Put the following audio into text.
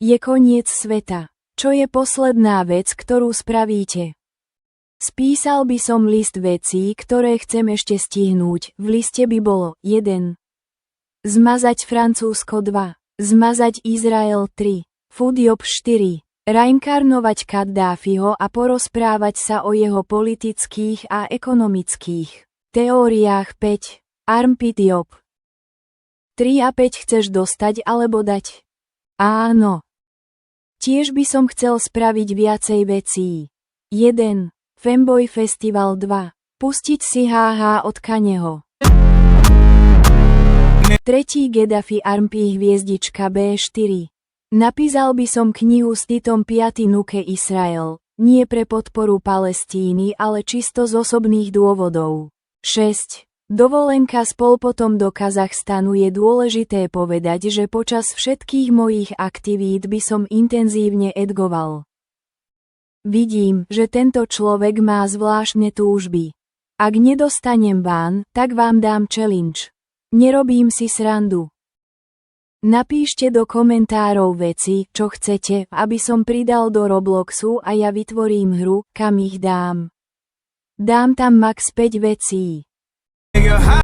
Je koniec sveta. Čo je posledná vec, ktorú spravíte? Spísal by som list vecí, ktoré chcem ešte stihnúť. V liste by bolo 1. Zmazať Francúzsko 2. Zmazať Izrael 3. Fudjob 4. Reinkarnovať Kaddáfiho a porozprávať sa o jeho politických a ekonomických teóriách 5. Armpit Job. 3 a 5 chceš dostať alebo dať? Áno. Tiež by som chcel spraviť viacej vecí. 1. Femboy Festival 2. Pustiť si HH od Kaneho. 3. Gaddafi Armpí hviezdička B4. Napísal by som knihu s Titom 5. Nuke Israel, nie pre podporu Palestíny, ale čisto z osobných dôvodov. 6. Dovolenka s Pol Potom do Kazachstanu. Je dôležité povedať, že počas všetkých mojich aktivít by som intenzívne edgoval. Vidím, že tento človek má zvláštne túžby. Ak nedostanem bán, tak vám dám challenge. Nerobím si srandu. Napíšte do komentárov veci, čo chcete, aby som pridal do Robloxu a ja vytvorím hru, kam ich dám. Dám tam max 5 vecí.